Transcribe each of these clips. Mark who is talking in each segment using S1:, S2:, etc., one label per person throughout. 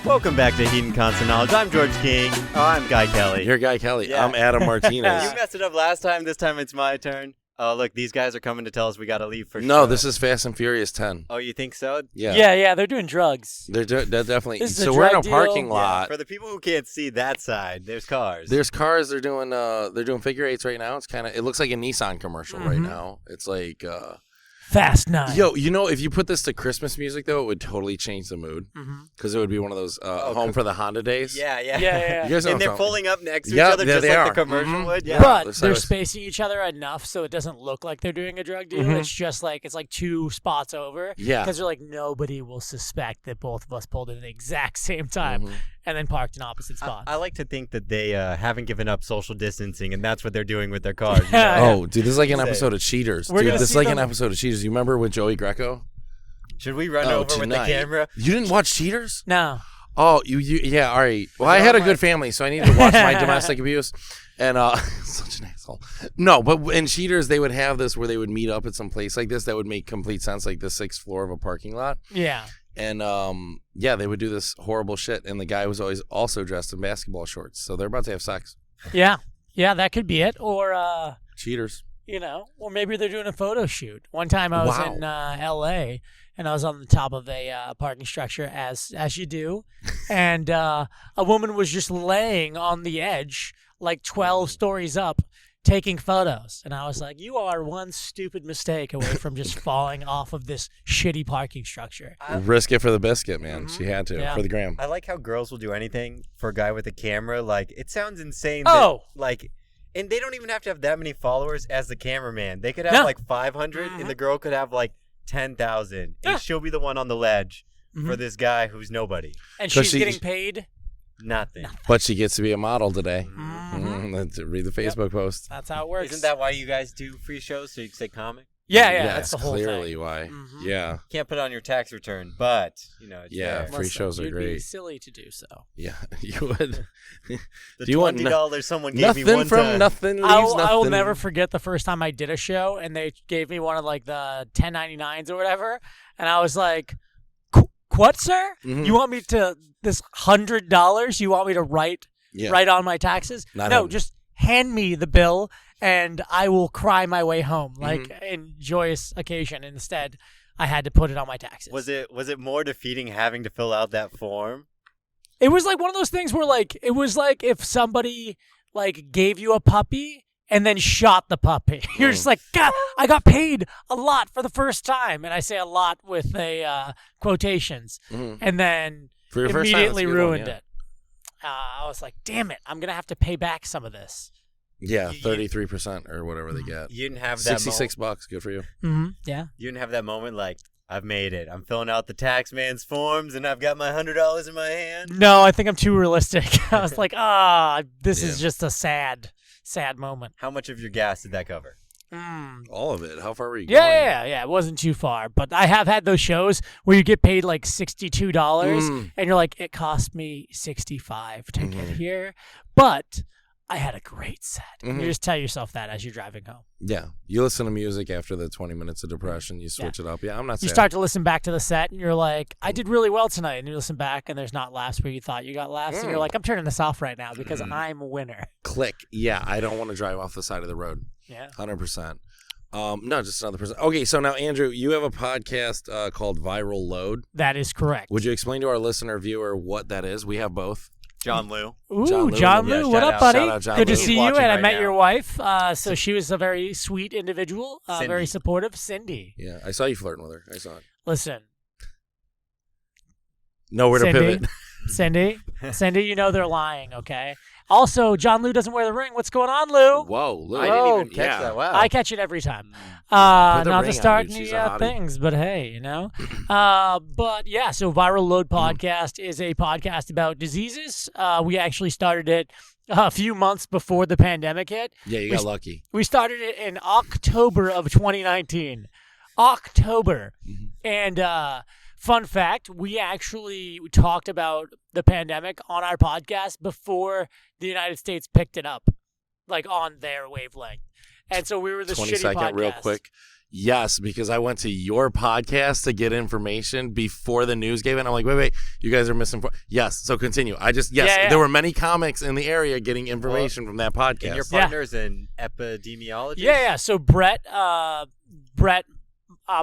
S1: Welcome back to Heat and Constant Knowledge. I'm George King. Oh, I'm Guy Kelly.
S2: You're Guy Kelly.
S1: Yeah.
S2: I'm Adam Martinez.
S1: You messed it up last time. This time it's my turn. Oh, look, these guys are coming to tell us we got to leave for
S2: No,
S1: sure.
S2: this is Fast and Furious 10.
S1: Oh, you think so?
S2: Yeah.
S3: Yeah, they're doing drugs.
S2: They're definitely.
S3: This is a
S2: So we're in a
S3: drug deal.
S2: parking
S1: Yeah,
S2: lot.
S1: for the people who can't see that side, there's cars.
S2: There's cars. They're doing figure eights right now. It's it looks like a Nissan commercial right now. It's like
S3: Fast 9.
S2: yo, if you put this to Christmas music though, it would totally change the mood because it would be one of those home for the Honda days.
S1: Yeah.
S3: Yeah.
S2: You guys know
S1: And
S2: what
S1: they're
S2: I'm talking
S1: pulling up next to
S2: Yeah,
S1: each other
S2: yeah,
S1: just
S2: they
S1: like
S2: are.
S1: the commercial would. Yeah.
S3: But
S2: Let's
S3: they're
S2: say-
S3: spacing each other enough so it doesn't look like they're doing a drug deal. It's just like it's like two spots over.
S2: Yeah.
S3: Because they're like nobody will suspect that both of us pulled in at the exact same time and then parked in opposite spots.
S1: I like to think that they haven't given up social distancing, and that's what they're doing with their cars. You know?
S2: Oh, dude, this is like an
S1: Say.
S2: episode of Cheaters.
S3: We're
S2: Dude,
S3: gonna
S2: this is
S3: see
S2: like an
S3: them-
S2: episode of Cheaters. You remember with Joey Greco?
S1: Should we run over with the
S2: tonight.
S1: camera?
S2: You didn't watch Cheaters?
S3: No.
S2: Oh, yeah, all right. Well,
S1: Was
S2: I
S1: it
S2: had a
S1: on
S2: good family, so I needed to watch my domestic abuse. And such an asshole. No, but in Cheaters, they would have this where they would meet up at some place like this that would make complete sense, like the 6th floor of a parking lot.
S3: Yeah.
S2: And they would do this horrible shit. And the guy was always also dressed in basketball shorts. So they're about to have sex.
S3: Yeah. Yeah, that could be it. Or
S2: Cheaters.
S3: or maybe they're doing a photo shoot. One time I was in L.A. and I was on the top of a parking structure, as you do, and a woman was just laying on the edge, like 12 stories up, taking photos. And I was like, you are one stupid mistake away from just falling off of this shitty parking structure.
S2: Risk it for the biscuit, man. She had to,
S3: Yeah.
S2: for the gram.
S1: I like how girls will do anything for a guy with a camera. Like, it sounds insane.
S3: Oh.
S1: And they don't even have to have that many followers as the cameraman. They could have
S3: No.
S1: like 500, and the girl could have like 10,000. And
S3: Yeah.
S1: she'll be the one on the ledge for this guy who's nobody.
S3: And
S2: 'Cause
S3: she's
S2: she-
S3: getting paid.
S1: Nothing.
S2: But she gets to be a model today.
S3: Mm-hmm.
S2: Let's read the Facebook post.
S3: That's how it works.
S1: Isn't that why you guys do free shows, so you can say comic?
S3: Yeah, that's the whole
S2: clearly
S3: thing.
S2: why.
S3: Mhm.
S2: Yeah.
S1: Can't put it on your tax return, but, it's
S2: Yeah,
S1: there.
S2: free
S3: Listen,
S2: shows are
S3: you'd be
S2: great.
S3: silly to do so.
S2: Yeah, you would.
S1: The
S2: Do you want
S1: $20 someone gave me
S2: nothing
S1: one
S2: from
S1: time.
S2: nothing leaves
S3: I will
S2: nothing.
S3: never forget the first time I did a show and they gave me one of like the 1099s or whatever, and I was like, "What, sir?
S2: Mhm.
S3: You want me to this $100? You want me to write on my taxes?
S2: Not
S3: no,
S2: him.
S3: just hand me the bill and I will cry my way home like in joyous occasion. Instead, I had to put it on my taxes.
S1: Was it more defeating having to fill out that form?
S3: It was like one of those things where like it was like if somebody like gave you a puppy and then shot the puppy. You're just like, God, I got paid a lot for the first time, and I say a lot with a quotations, and then
S2: For your first time,
S3: immediately
S2: that's a good one,
S3: ruined
S2: yeah.
S3: it. I was like, damn it, I'm gonna have to pay back some of this.
S2: Yeah,
S1: You-
S2: 33% or whatever they get.
S1: You didn't have that
S2: $66. Good for you.
S3: Mm-hmm. Yeah.
S1: You didn't have that moment like, I've made it. I'm filling out the tax man's forms, and I've got my $100 in my hand.
S3: No, I think I'm too realistic. I was like, this is just a sad moment.
S1: How much of your gas did that cover?
S2: All of it. How far were you
S3: Yeah,
S2: going?
S3: yeah. It wasn't too far, but I have had those shows where you get paid like $62, and you're like, it cost me $65 to get here, but I had a great set. You just tell yourself that as you're driving home.
S2: Yeah. You listen to music after the 20 minutes of depression. You switch it up. Yeah, I'm not
S3: You
S2: sad.
S3: start to listen back to the set, and you're like, I did really well tonight. And you listen back, and there's not laughs where you thought you got laughs, and you're like, I'm turning this off right now because I'm a winner.
S2: Click. Yeah, I don't want to drive off the side of the road.
S3: Yeah.
S2: 100%. No, just another person. Okay, so now, Andrew, you have a podcast called Viral Load.
S3: That is correct.
S2: Would you explain to our listener, viewer, what that is? We have both.
S1: John Lou.
S3: Ooh,
S2: John Lou.
S3: John
S1: Yeah,
S3: Lou, what
S1: shout
S3: up,
S1: out.
S3: buddy?
S2: Shout out, John
S3: Good
S2: Lou.
S3: to
S2: He's
S3: see you.
S1: watching
S3: And I
S1: right
S3: met
S1: now.
S3: your wife. So she was a very sweet individual,
S1: Cindy.
S3: very supportive. Cindy.
S2: Yeah, I saw you flirting with her. I saw it.
S3: Listen,
S2: Nowhere to
S3: Cindy.
S2: pivot.
S3: Cindy, you know they're lying, okay? Also, John Lou doesn't wear the ring. What's going on, Lou?
S2: Whoa, Lou.
S1: I didn't even catch
S2: yeah.
S1: that. Wow.
S3: I catch it every time.
S2: Put the
S3: Not
S2: ring
S3: to
S2: on,
S3: start
S2: dude.
S3: any
S2: She's a hottie.
S3: things, but hey, you know. But yeah, so Viral Load Podcast is a podcast about diseases. We actually started it a few months before the pandemic hit.
S2: Yeah, you got lucky.
S3: We started it in October of 2019. October. And fun fact, we actually talked about the pandemic on our podcast before the United States picked it up, like on their wavelength. And so we were this
S2: 20
S3: shitty
S2: second,
S3: podcast.
S2: real quick. Yes, because I went to your podcast to get information before the news gave it. I'm like, wait, you guys are misinformed. Yes, so continue. There were many comics in the area getting information from that podcast.
S1: And your partner's in epidemiology?
S3: Yeah. So Brett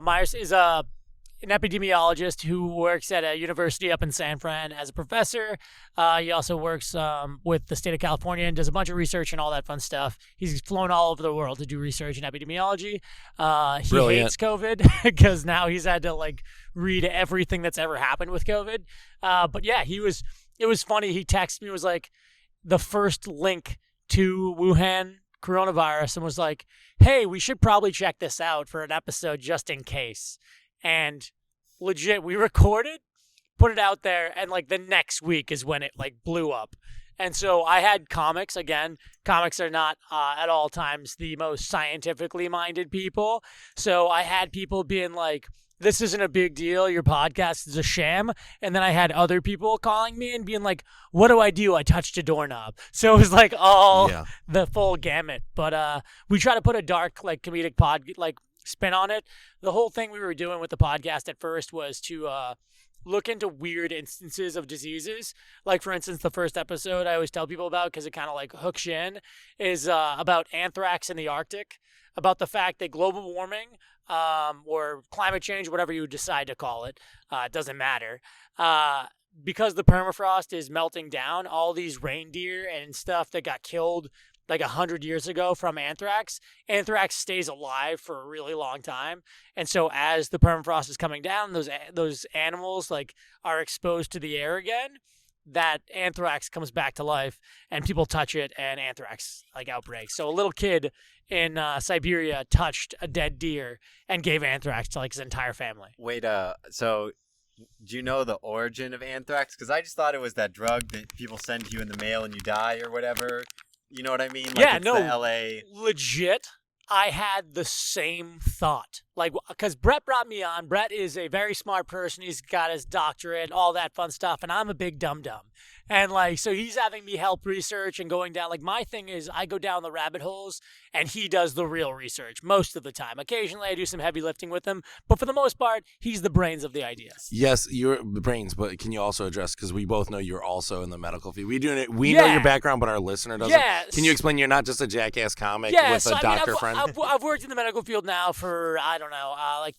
S3: Myers is an epidemiologist who works at a university up in San Fran as a professor. He also works with the state of California and does a bunch of research and all that fun stuff. He's flown all over the world to do research in epidemiology. He hates COVID because now he's had to read everything that's ever happened with COVID. But yeah, it was funny. He texted me, was like the first link to Wuhan coronavirus and was like, hey, we should probably check this out for an episode just in case. And legit, we recorded, put it out there, and the next week is when it blew up. And so I had comics. Again, comics are not at all times the most scientifically minded people. So I had people being like, this isn't a big deal. Your podcast is a sham. And then I had other people calling me and being like, what do? I touched a doorknob. So it was the full gamut. But we try to put a dark, comedic spin on it. The whole thing we were doing with the podcast at first was to look into weird instances of diseases. Like, for instance, the first episode I always tell people about because it kind of hooks you in is about anthrax in the Arctic, about the fact that global warming or climate change, whatever you decide to call it, it doesn't matter. Because the permafrost is melting down, all these reindeer and stuff that got killed 100 years ago from anthrax stays alive for a really long time. And so as the permafrost is coming down, those animals are exposed to the air again, that anthrax comes back to life and people touch it and anthrax outbreaks. So a little kid in Siberia touched a dead deer and gave anthrax to his entire family.
S1: Wait, so do you know the origin of anthrax? Because I just thought it was that drug that people send you in the mail and you die or whatever. You know what I mean?
S3: Yeah,
S1: it's the LA.
S3: Legit, I had the same thought. Because Brett brought me on. Brett is a very smart person. He's got his doctorate, all that fun stuff. And I'm a big dum-dum. And so he's having me help research and going down. My thing is I go down the rabbit holes and he does the real research most of the time. Occasionally I do some heavy lifting with him. But for the most part, he's the brains of the ideas.
S2: Yes, you're the brains. But can you also address, because we both know you're also in the medical field. We know your background, but our listener doesn't.
S3: Yes.
S2: Can you explain you're not just a jackass comic with a doctor friend?
S3: I've worked in the medical field now for,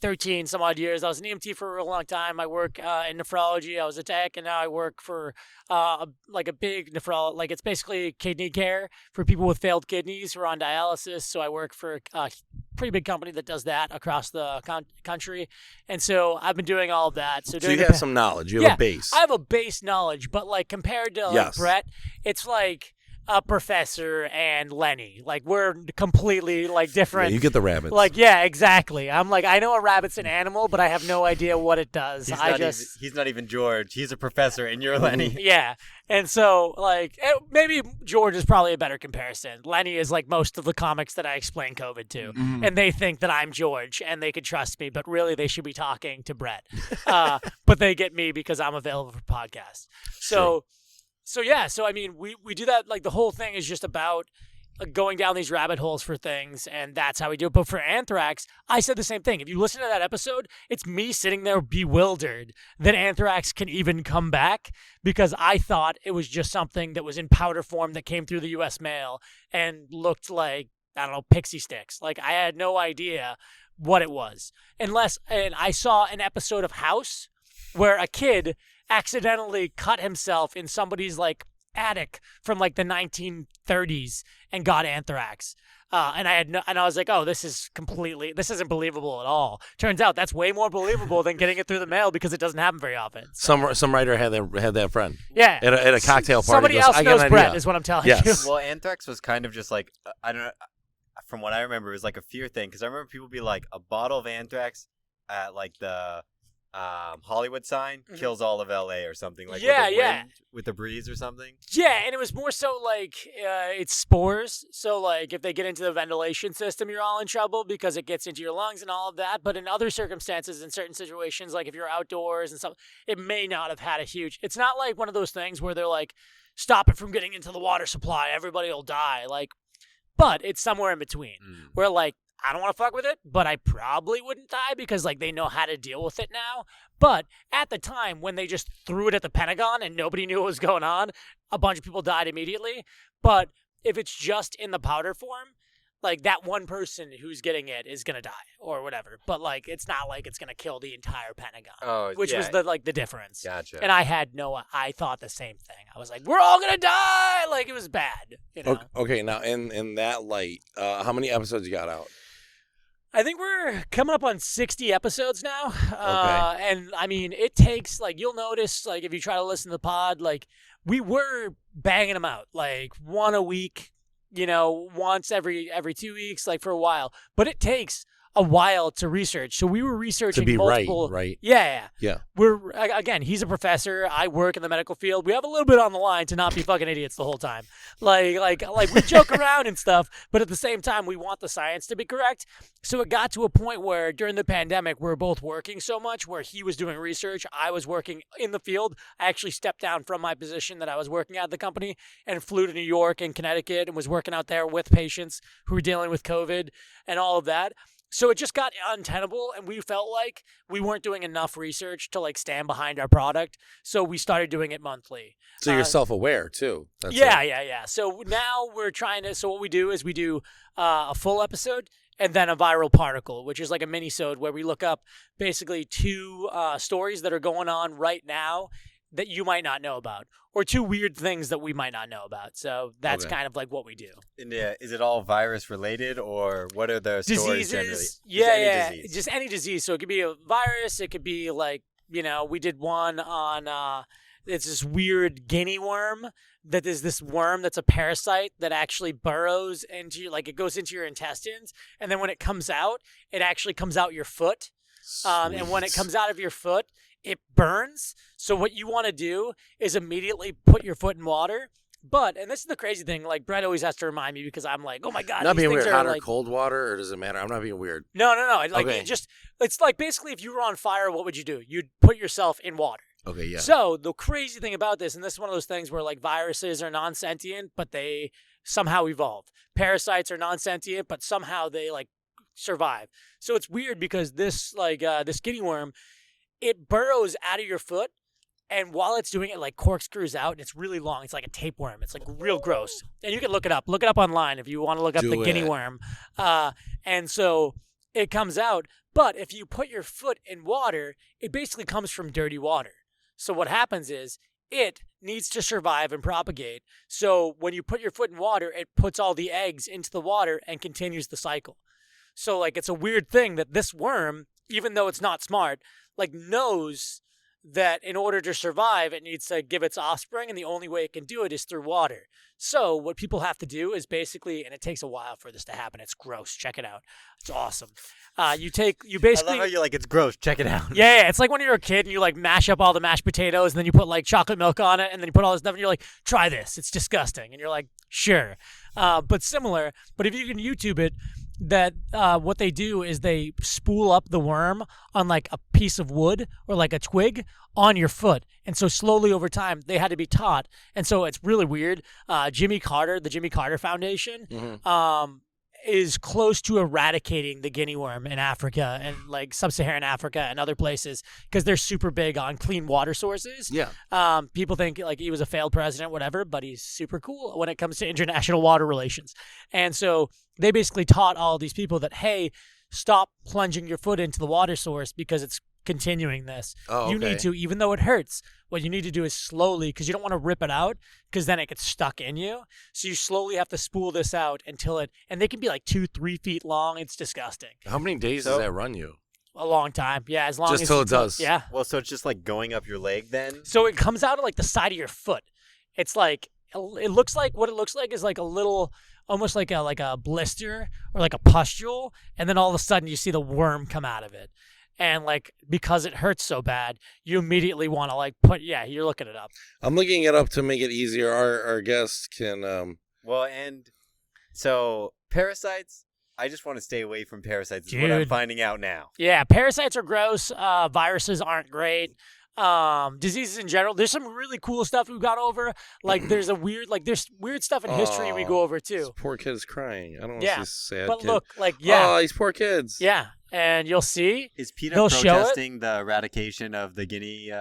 S3: 13 some odd years. I was an EMT for a real long time. I work in nephrology. I was a tech, and now I work for a big nephrology. It's basically kidney care for people with failed kidneys who are on dialysis. So I work for a pretty big company that does that across the country. And so I've been doing all of that. So
S2: you have some knowledge. You have a base.
S3: I have a base knowledge, but compared to Brett, it's a professor and Lenny. We're completely different.
S2: Yeah, you get the rabbits.
S3: Yeah, exactly. I'm I know a rabbit's an animal, but I have no idea what it does.
S1: He's not even George. He's a professor and you're Lenny.
S3: Yeah. And so maybe George is probably a better comparison. Lenny is most of the comics that I explain COVID to. Mm-hmm. And they think that I'm George and they could trust me, but really they should be talking to Brett. But they get me because I'm available for podcasts. So we do that. The whole thing is just about going down these rabbit holes for things, and that's how we do it. But for anthrax, I said the same thing. If you listen to that episode, it's me sitting there bewildered that anthrax can even come back, because I thought it was just something that was in powder form that came through the U.S. mail and looked like, pixie sticks. I had no idea what it was. And I saw an episode of House where a kid accidentally cut himself in somebody's attic from the 1930s and got anthrax. And I was like, oh, this isn't believable at all. Turns out that's way more believable than getting it through the mail, because it doesn't happen very often. So.
S2: Some writer had that friend.
S3: Yeah.
S2: At a cocktail party.
S3: Somebody else knows Brett, is what I'm telling you.
S1: Well, anthrax was kind of just I don't know. From what I remember, it was a fear thing, because I remember people be a bottle of anthrax at the Hollywood sign kills all of LA or something, with the wind, with the breeze or something.
S3: Yeah, and it was more so it's spores. So if they get into the ventilation system, you're all in trouble because it gets into your lungs and all of that. But in other circumstances, in certain situations, if you're outdoors and stuff, it may not have had a huge. It's not one of those things where they're stop it from getting into the water supply, everybody will die. But it's somewhere in between, where I don't want to fuck with it, but I probably wouldn't die because like they know how to deal with it now. But at the time when they just threw it at the Pentagon and nobody knew what was going on, a bunch of people died immediately. But if it's just in the powder form, like that one person who's getting it is gonna die or whatever. But like it's not like it's gonna kill the entire Pentagon, which was the difference.
S1: Gotcha.
S3: And I thought the same thing. I was like, we're all gonna die. Like it was bad. You know?
S2: Okay, now in that light, how many episodes you got out?
S3: I think we're coming up on 60 episodes now.
S2: Okay.
S3: And I mean, it takes, like, you'll notice, like, if you try to listen to the pod, like, we were banging them out, like, one a week, once every 2 weeks, like, for a while. But it takes a while to research. So we were researching
S2: to be
S3: multiple.
S2: Right.
S3: Yeah.
S2: Yeah.
S3: He's a professor. I work in the medical field. We have a little bit on the line to not be fucking idiots the whole time. Like we joke around and stuff, but at the same time, we want the science to be correct. So it got to a point where during the pandemic, we were both working so much where he was doing research. I was working in the field. I actually stepped down from my position that I was working at the company and flew to New York and Connecticut and was working out there with patients who were dealing with COVID and all of that. So it just got untenable, and we felt like we weren't doing enough research to like stand behind our product. So we started doing it monthly.
S2: So you're self-aware too.
S3: Yeah. So now we're trying to. So what we do is we do a full episode and then a viral particle, which is like a mini-sode where we look up basically two stories that are going on right now that you might not know about, or two weird things that we might not know about. So that's kind of like what we do.
S1: And is it all virus related, or what are the stories generally?
S3: Yeah. Just any disease. So it could be a virus. It could be like, we did one on, it's this weird guinea worm that is this worm that's a parasite that actually burrows into, like it goes into your intestines. And then when it comes out, it actually comes out your foot. And when it comes out of your foot, it burns. So what you want to do is immediately put your foot in water. But, and this is the crazy thing, like Brett always has to remind me because I'm like, oh my God.
S2: Not being weird, hot or
S3: like,
S2: cold water, or does it matter? I'm not being weird.
S3: No. Like, it's like basically if you were on fire, what would you do? You'd put yourself in water.
S2: Okay, yeah.
S3: So the crazy thing about this, and this is one of those things where like viruses are non-sentient, but they somehow evolve. Parasites are non-sentient, but somehow they like survive. So it's weird because this this guinea worm, it burrows out of your foot, and while it's doing it, like corkscrews out, and it's really long. It's like a tapeworm. It's like real gross. And you can look it up. Look it up online if you want to look up the guinea worm. And so it comes out. But if you put your foot in water, it basically comes from dirty water. So what happens is it needs to survive and propagate. So when you put your foot in water, it puts all the eggs into the water and continues the cycle. So like it's a weird thing that this worm, even though it's not smart, like knows that in order to survive, it needs to give its offspring, and the only way it can do it is through water. So what people have to do is basically, and it takes a while for this to happen. It's gross. Check it out. It's awesome. You basically.
S1: I love how you're like, it's gross. Check it out.
S3: Yeah. It's like when you're a kid and you like mash up all the mashed potatoes, and then you put like chocolate milk on it, and then you put all this stuff, and you're like, try this. It's disgusting. And you're like, sure. But similar. But if you can YouTube it, that what they do is they spool up the worm on like a piece of wood or like a twig on your foot. And so slowly over time, they had to be taught. And so it's really weird. Jimmy Carter, the Jimmy Carter Foundation, is close to eradicating the guinea worm in Africa and like sub-Saharan Africa and other places because they're super big on clean water sources.
S2: Yeah.
S3: People think like he was a failed president, whatever, but he's super cool when it comes to international water relations. And so they basically taught all these people that, hey, stop plunging your foot into the water source because it's continuing this. You need to, even though it hurts, what you need to do is slowly, because you don't want to rip it out because then it gets stuck in you. So you slowly have to spool this out until and they can be like 2-3 feet long. It's disgusting.
S2: How many days does that run you?
S3: A long time. Yeah, as long as.
S2: Just till it does.
S3: Yeah.
S1: Well, so it's just like going up your leg then?
S3: So it comes out of like the side of your foot. It's like, it looks like, what it looks like is like a little, almost like a blister or like a pustule. And then all of a sudden you see the worm come out of it. And like, because it hurts so bad, you immediately want to like you're looking it up.
S2: I'm looking it up to make it easier. Our guests can.
S1: Well, and so parasites, I just want to stay away from parasites is what I'm finding out now.
S3: Yeah, parasites are gross. Viruses aren't great. diseases in general. There's some really cool stuff we've gone over. Like there's weird stuff in history we go over too.
S2: This poor kid is crying. I don't want
S3: Yeah,
S2: to see sad
S3: but
S2: kid.
S3: look,
S2: Oh, these poor kids.
S3: yeah, and you'll see.
S1: Is PETA
S3: They'll show it.
S1: protesting the eradication of the guinea?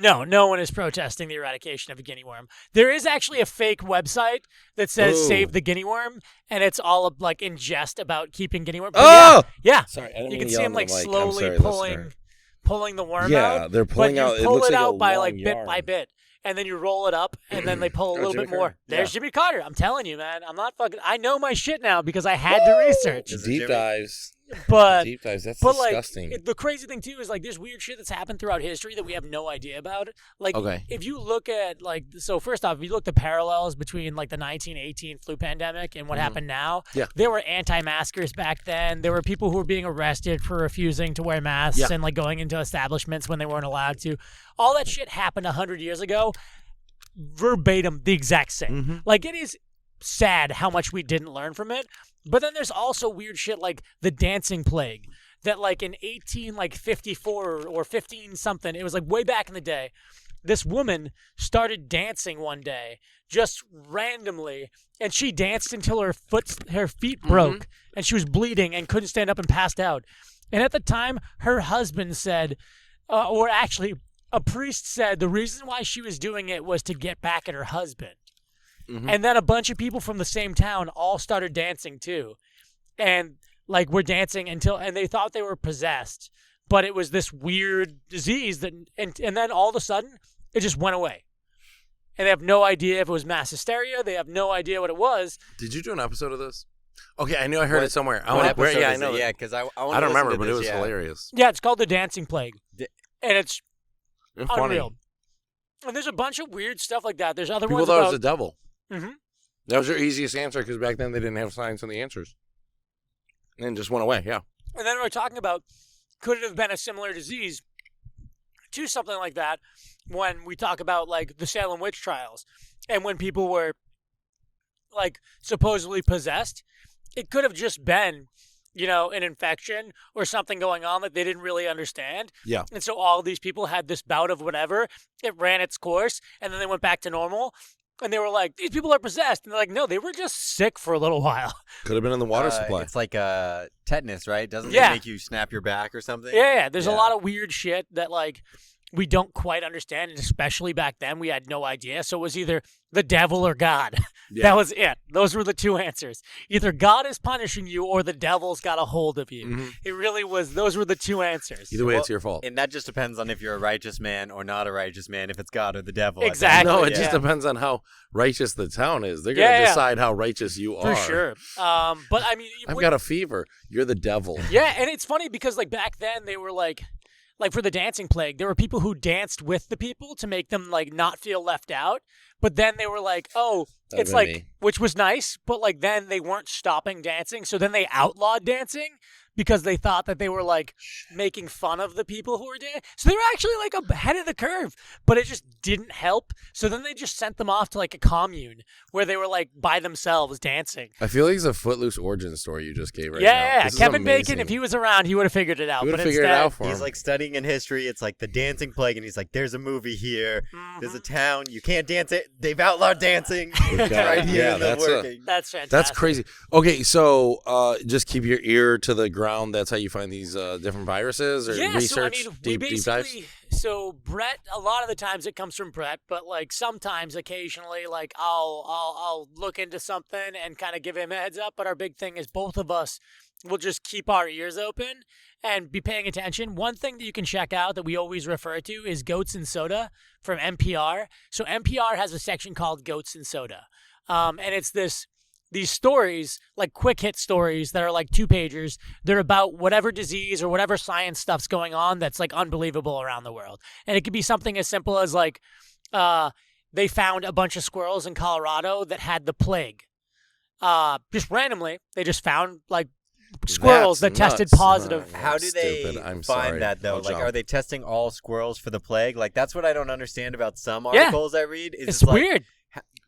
S3: No one is protesting the eradication of a guinea worm. There is actually a fake website that says
S2: Ooh.
S3: "Save the guinea worm," and it's all like in jest about keeping guinea worm.
S2: Oh!
S3: Yeah.
S2: Sorry, I didn't
S3: You
S2: mean
S3: can
S2: to
S3: see
S2: yell
S3: him
S2: in
S3: like
S2: the mic. I'm
S3: slowly
S2: sorry,
S3: pulling the worm
S2: Yeah,
S3: out.
S2: they're pulling
S3: but
S2: out.
S3: You
S2: It
S3: pull
S2: looks
S3: it
S2: like a
S3: out by
S2: long
S3: like bit
S2: yarn.
S3: by bit, and then you roll it up, and then they pull a little
S2: Jimmy
S3: bit more.
S2: Carter.
S3: There's
S2: Yeah.
S3: Jimmy Carter. I'm telling you, man. I'm not fucking. I know my shit now because I had to research.
S1: Is it
S2: Deep
S1: Jimmy?
S2: dives.
S3: But
S2: Deep dives. That's
S3: but
S2: disgusting.
S3: the crazy thing too is like there's weird shit that's happened throughout history that we have no idea about. Like
S2: Okay.
S3: if you look at like so first off, if you look at the parallels between like the 1918 flu pandemic and what happened now,
S2: Yeah.
S3: there were anti-maskers back then. There were people who were being arrested for refusing to wear masks
S2: Yeah.
S3: and like going into establishments when they weren't allowed to. All that shit happened 100 years ago. Verbatim, the exact same.
S2: Mm-hmm.
S3: Like it is sad how much we didn't learn from it. But then there's also weird shit like the dancing plague that like in 1854 or 15 something, it was like way back in the day, this woman started dancing one day just randomly, and she danced until her feet broke and she was bleeding and couldn't stand up and passed out. And at the time, her husband said, or actually a priest said the reason why she was doing it was to get back at her husband. And then a bunch of people from the same town all started dancing too. And like were dancing and they thought they were possessed, but it was this weird disease that and then all of a sudden it just went away. And they have no idea if it was mass hysteria. They have no idea what it was.
S2: Did you do an episode of this? Okay, I knew I heard it somewhere.
S1: What episode
S2: I
S1: is
S2: know.
S1: it? Yeah, because I
S2: I don't remember, but it was hilarious.
S3: Yeah, it's called the dancing plague. And it's
S2: It's
S3: unreal.
S2: funny.
S3: And there's a bunch of weird stuff like that. There's other
S2: People
S3: ones
S2: thought it
S3: about
S2: was the devil.
S3: Mhm.
S2: That was their easiest answer because back then they didn't have science and the answers. And it just went away, yeah.
S3: And then we're talking about could it have been a similar disease to something like that when we talk about like the Salem witch trials and when people were like supposedly possessed. It could have just been, you know, an infection or something going on that they didn't really understand.
S2: Yeah.
S3: And so all these people had this bout of whatever. It ran its course and then they went back to normal. And they were like, these people are possessed. And they're like, no, they were just sick for a little while.
S2: Could have been in the water supply.
S1: It's like tetanus, right? Doesn't
S3: Yeah.
S1: it make you snap your back or something?
S3: Yeah. There's a
S1: Yeah.
S3: lot of weird shit that like we don't quite understand. And especially back then, we had no idea. So it was either the devil or God.
S2: Yeah.
S3: That was it. Those were the two answers. Either God is punishing you or the devil's got a hold of you.
S2: Mhm.
S3: It really was. Those were the two answers.
S2: Either way,
S1: Well,
S2: it's your fault.
S1: And that just depends on if you're a righteous man or not a righteous man, if it's God or the devil. I think.
S3: Exactly.
S2: No, it
S3: Yeah.
S2: just depends on how righteous the town is. They're going to
S3: Yeah, yeah.
S2: decide how righteous you
S3: For
S2: are.
S3: sure. But I mean,
S2: I've got a fever. You're the devil.
S3: yeah, and it's funny because like back then they were like for the dancing plague, there were people who danced with the people to make them like not feel left out. But then they were like, oh,
S2: That'd
S3: it's
S2: been
S3: like,
S2: me.
S3: which was nice, but like then they weren't stopping dancing. So then they outlawed dancing because they thought that they were like making fun of the people who were dancing. So they were actually like ahead of the curve, but it just didn't help. So then they just sent them off to like a commune where they were like by themselves dancing.
S2: I feel like it's a Footloose origin story you just gave right now.
S3: Yeah.
S2: This is
S3: Kevin Bacon,
S2: amazing.
S3: if he was around, he would have figured it out.
S2: He would
S3: But
S2: have figured it
S3: instead,
S2: out for
S1: He's
S2: him.
S1: like studying in history. It's like the dancing plague, and he's like, "There's a movie here. There's a town. You can't dance it. They've outlawed dancing. It's right here.
S2: Yeah,
S1: and they're
S2: that's it.
S1: working."
S3: That's fantastic.
S2: That's crazy. Okay, so just keep your ear to the ground. That's how you find these different viruses or
S3: Yeah,
S2: research
S3: so I mean, we
S2: deep dives.
S3: basically, so Brett, a lot of the times it comes from Brett, but like sometimes, occasionally, like I'll look into something and kind of give him a heads up. But our big thing is both of us will just keep our ears open and be paying attention. One thing that you can check out that we always refer to is Goats and Soda from NPR. So NPR has a section called Goats and Soda, and it's these stories, like quick hit stories that are like 2-pagers. They're about whatever disease or whatever science stuff's going on that's like unbelievable around the world. And it could be something as simple as like they found a bunch of squirrels in Colorado that had the plague. Just randomly, they just found like squirrels
S2: That's
S3: that tested
S2: nuts.
S3: positive.
S1: How do they
S2: Stupid. I'm
S1: find
S2: sorry.
S1: that though?
S2: I'll
S1: Like,
S2: jump.
S1: are they testing all squirrels for the plague? Like, that's what I don't understand about some articles I read. Is
S3: It's
S1: like,
S3: weird.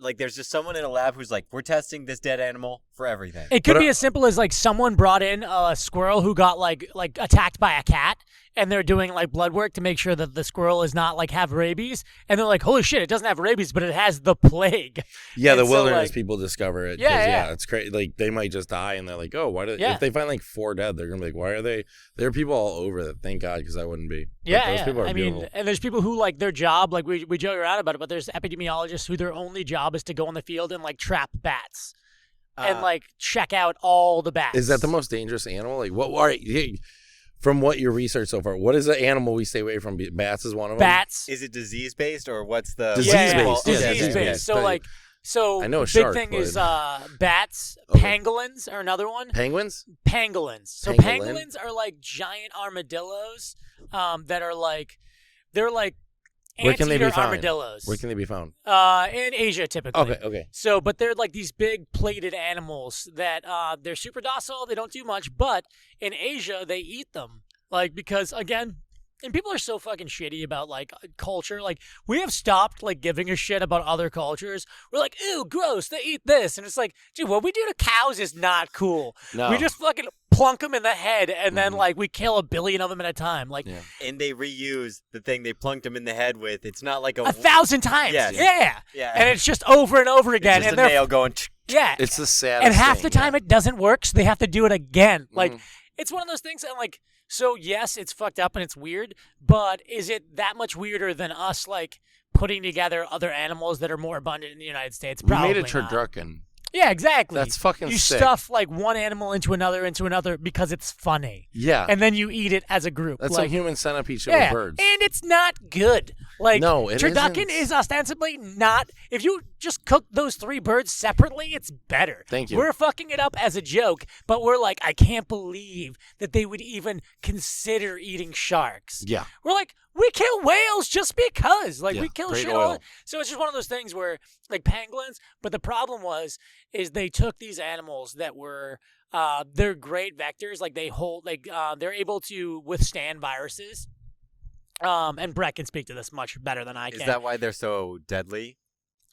S1: Like, there's just someone in a lab who's like, we're testing this dead animal for everything.
S3: It could be as simple as like someone brought in a squirrel who got like attacked by a cat, and they're doing like blood work to make sure that the squirrel is not like have rabies, and they're like, holy shit, it doesn't have rabies, but it has the plague.
S2: Yeah,
S3: And
S2: the
S3: so,
S2: wilderness
S3: like,
S2: people discover it.
S3: Yeah.
S2: It's crazy. Like they might just die, and they're like, oh, why did?
S3: Yeah.
S2: If they find like 4 dead, they're gonna be like, why are they? There are people all over that. Thank God, because I wouldn't be. But those people are beautiful.
S3: And there's people who like their job, like we joke around about it, but there's epidemiologists who their only job is to go in the field and like trap bats. And like check out all the bats.
S2: Is that the most dangerous animal? Like what? All right, from what your research so far, what is the animal we stay away from? Bats is one of them.
S3: Bats.
S1: Is it disease based or what's the
S2: Disease-based.
S3: Disease based. So
S2: I know a
S3: big
S2: shark,
S3: thing
S2: but-
S3: is bats.
S2: Okay.
S3: Pangolins are another one.
S2: Penguins.
S3: Pangolins. So
S2: Pangolin?
S3: pangolins are like giant armadillos that are like they're like
S2: Where can they be
S3: anteater
S2: found?
S3: armadillos.
S2: Where can they be found?
S3: In Asia typically.
S2: Okay.
S3: So, but they're like these big plated animals that they're super docile. They don't do much, but in Asia they eat them, like because again, and people are so fucking shitty about like culture. Like we have stopped like giving a shit about other cultures. We're like, ew, gross. They eat this, and it's like, dude, what we do to cows is not cool.
S2: No.
S3: We just fucking plunk them in the head, and then like we kill 1 billion of them at a time. Like.
S2: Yeah.
S1: And they reuse the thing they plunked him in the head with. It's not like
S3: 1,000 times.
S1: Yes.
S3: Yeah. And it's just over and over
S1: it's
S3: again.
S1: just
S3: and
S1: a
S3: they're
S1: nail going.
S3: yeah.
S2: It's the saddest.
S3: And half
S2: thing,
S3: the time it doesn't work, so they have to do it again. Like,
S2: Mhm.
S3: it's one of those things that, like, so yes, it's fucked up and it's weird, but is it that much weirder than us, like, putting together other animals that are more abundant in the United States?
S2: We
S3: Probably
S2: made a
S3: not.
S2: turducken.
S3: Yeah, exactly.
S2: That's fucking
S3: You
S2: sick.
S3: stuff, like, one animal into another because it's funny.
S2: Yeah.
S3: And then you eat it as a group.
S2: That's
S3: like
S2: like human centipede shit with birds.
S3: And it's not good. Like,
S2: No, it
S3: turducken
S2: isn't.
S3: is ostensibly not. If you just cook those 3 birds separately, it's better.
S2: Thank you.
S3: We're fucking it up as a joke, but we're like, I can't believe that they would even consider eating sharks.
S2: Yeah.
S3: We're like, we kill whales just because. Like,
S2: Yeah,
S3: we kill
S2: great
S3: shit
S2: oil.
S3: all. So it's just one of those things where, like, pangolins. But the problem is they took these animals that were, they're great vectors. Like, they hold, like, they're able to withstand viruses. And Brett can speak to this much better than I can.
S1: Is that why they're so deadly?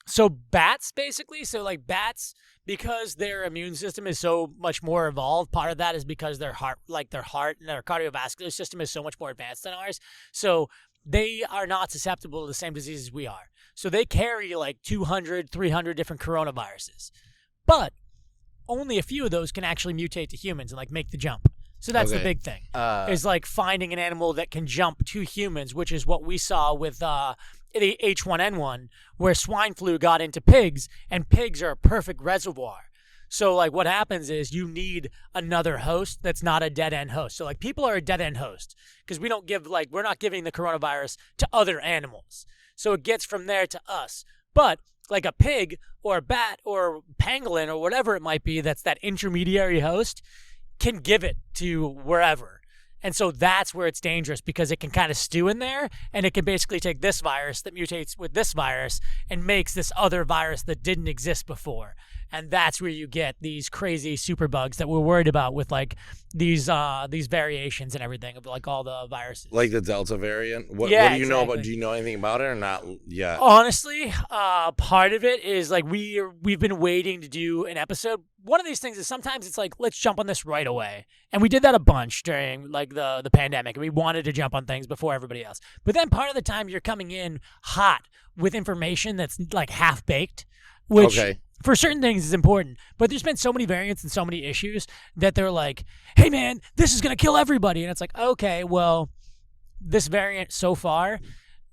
S3: So bats, basically. So like bats, because their immune system is so much more evolved. Part of that is because their heart and their cardiovascular system is so much more advanced than ours. So they are not susceptible to the same diseases we are. So they carry like 200, 300 different coronaviruses, but only a few of those can actually mutate to humans and like make the jump. So that's the
S2: Okay.
S3: big thing. Is like finding an animal that can jump to humans, which is what we saw with the H1N1, where swine flu got into pigs, and pigs are a perfect reservoir. So like what happens is you need another host that's not a dead end host. So like people are a dead end host because we're not giving the coronavirus to other animals. So it gets from there to us. But like a pig or a bat or pangolin or whatever it might be, that's that intermediary host, can give it to wherever. And so that's where it's dangerous because it can kind of stew in there, and it can basically take this virus that mutates with this virus and makes this other virus that didn't exist before. And that's where you get these crazy superbugs that we're worried about with like these variations and everything of like all the viruses.
S2: Like the Delta variant. What do you know about?
S3: Exactly.
S2: Do you know anything about it or not yet?
S3: Honestly, part of it is like we've been waiting to do an episode. One of these things is sometimes it's like, let's jump on this right away. And we did that a bunch during like the pandemic. And we wanted to jump on things before everybody else. But then part of the time you're coming in hot with information that's like half baked, which for certain things is important. But there's been so many variants and so many issues that they're like, hey man, this is going to kill everybody. And it's like, okay, well, this variant so far,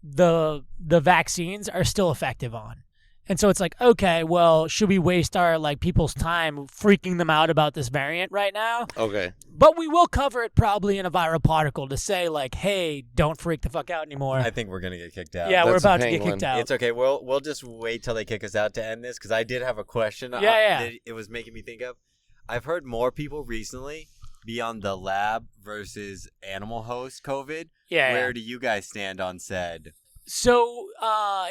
S3: the vaccines are still effective on. And so it's like, okay, well, should we waste our like people's time freaking them out about this variant right now?
S2: Okay.
S3: But we will cover it probably in a viral particle to say like, hey, don't freak the fuck out anymore.
S1: I think we're gonna get kicked out.
S3: Yeah, we're
S2: That's a
S3: about to get
S2: penguin.
S3: kicked out.
S1: It's okay. We'll just wait till they kick us out to end this because I did have a question.
S3: Yeah.
S1: That it was making me think of. I've heard more people recently be on the lab versus animal host COVID.
S3: Yeah.
S1: Where do you guys stand on said?
S3: So,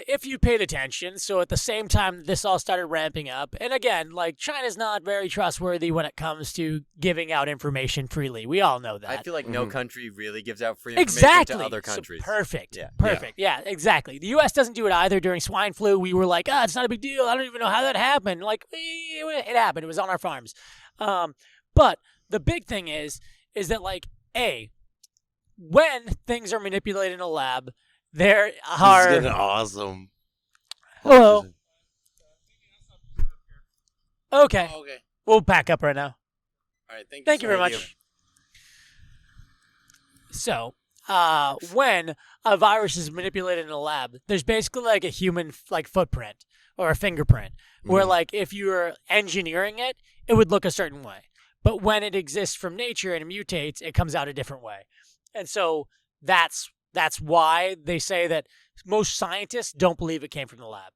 S3: if you paid attention, so at the same time this all started ramping up, and again, like, China's not very trustworthy when it comes to giving out information freely. We all know that.
S1: I feel like no country really gives out free information
S3: Exactly.
S1: to other countries.
S3: So perfect.
S1: Yeah.
S3: Perfect. Yeah, exactly. The U.S. doesn't do it either. During swine flu, we were like, it's not a big deal. I don't even know how that happened. Like, it happened. It was on our farms. But the big thing is that, like, when things are manipulated in a lab, there are...
S2: This is getting awesome.
S3: Hello. Okay.
S2: Oh, okay.
S3: We'll back up right now.
S2: All right.
S3: Thank you very much. So, when a virus is manipulated in a lab, there's basically like a human footprint or a fingerprint, where like if you're engineering it, it would look a certain way. But when it exists from nature and it mutates, it comes out a different way. And so that's why they say that most scientists don't believe it came from the lab.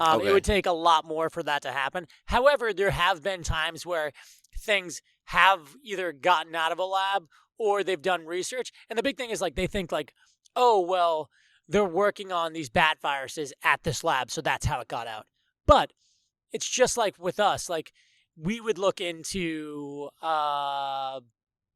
S2: Okay.
S3: It would take a lot more for that to happen. However, there have been times where things have either gotten out of a lab or they've done research. And the big thing is, like, they think like, oh, well, they're working on these bat viruses at this lab, so that's how it got out. But it's just like with us. Like, we would look into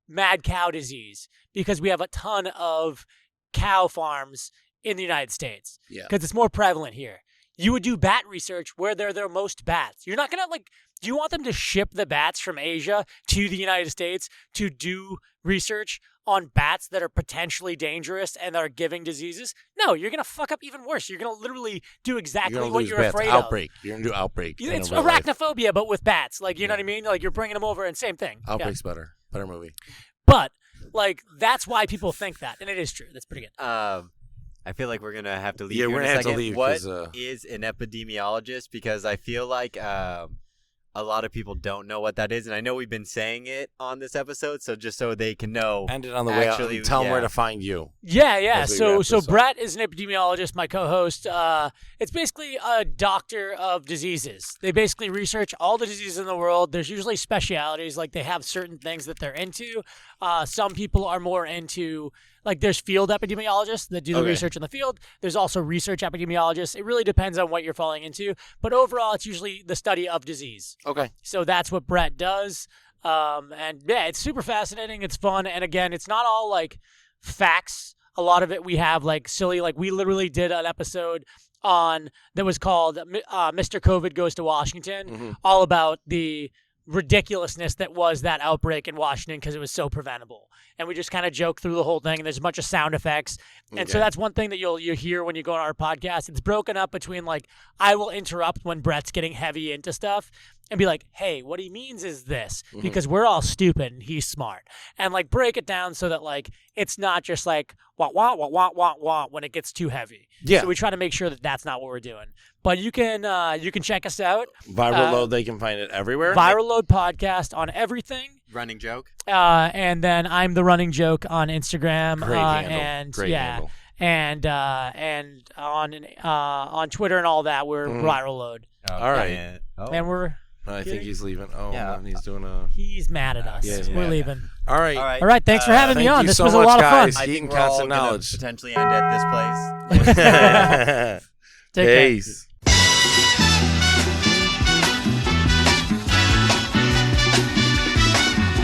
S3: mad cow disease because we have a ton of cow farms in the United States.
S2: Yeah.
S3: Because it's more prevalent here. You would do bat research where there are most bats. You're not going to, like, do you want them to ship the bats from Asia to the United States to do research on bats that are potentially dangerous and that are giving diseases? No, you're going to fuck up even worse. You're going to literally do exactly what you're afraid
S2: Outbreak. You're going to do Outbreak.
S3: It's arachnophobia, but with bats. Like, you know what I mean? Like, you're bringing them over and same thing.
S2: Outbreak's better. Better movie.
S3: But, like, that's why people think that. And it is true. That's pretty good.
S1: I feel like we're going to have to leave
S2: Yeah,
S1: here
S2: we're
S1: in
S2: going
S1: a
S2: to have
S1: second.
S2: to leave.
S1: What is an epidemiologist? Because I feel like a lot of people don't know what that is. And I know we've been saying it on this episode, so just so they can know.
S2: End it on the way out and tell them where to find you.
S3: Yeah.
S2: As we wrap
S3: So
S2: this up.
S3: Brett is an epidemiologist, my co-host. It's basically a doctor of diseases. They basically research all the diseases in the world. There's usually specialities, like they have certain things that they're into. Some people are more into, like, there's field epidemiologists that do the research in the field. There's also research epidemiologists. It really depends on what you're falling into. But overall, it's usually the study of disease.
S2: Okay.
S3: So that's what Brett does. And yeah, it's super fascinating. It's fun. And again, it's not all like facts. A lot of it we have like silly, like we literally did an episode on that was called Mr. COVID Goes to Washington, all about the ridiculousness that was that outbreak in Washington because it was so preventable. And we just kind of joke through the whole thing, and there's a bunch of sound effects. And so that's one thing that you'll hear when you go on our podcast. It's broken up between, like, I will interrupt when Brett's getting heavy into stuff and be like, hey, what he means is this, because we're all stupid and he's smart. And, like, break it down so that, like, it's not just like wah, wah, wah, wah, wah, wah when it gets too heavy.
S2: Yeah.
S3: So we try to make sure that that's not what we're doing. But you can check us out.
S2: Viral Load, they can find it everywhere.
S3: Viral Load Podcast on everything.
S1: Running joke.
S3: And then I'm the Running Joke on Instagram.
S2: Great handle.
S3: And
S2: Great handle.
S3: And on Twitter and all that, we're Viral Load.
S2: All right.
S3: And we're
S2: I think he's leaving. Oh,
S1: Yeah.
S2: man, he's doing a...
S3: he's mad at us.
S2: Yeah, he's
S3: we're
S2: mad.
S3: leaving.
S2: All right.
S3: All right, thanks for having me
S2: thank
S3: on.
S2: you
S3: This
S2: so
S3: was a
S2: much,
S3: lot
S2: guys.
S3: of fun.
S1: I
S2: Eating
S1: think we're all
S2: constant
S1: gonna
S2: knowledge.
S1: potentially end at this place.
S3: Take care.
S2: Peace.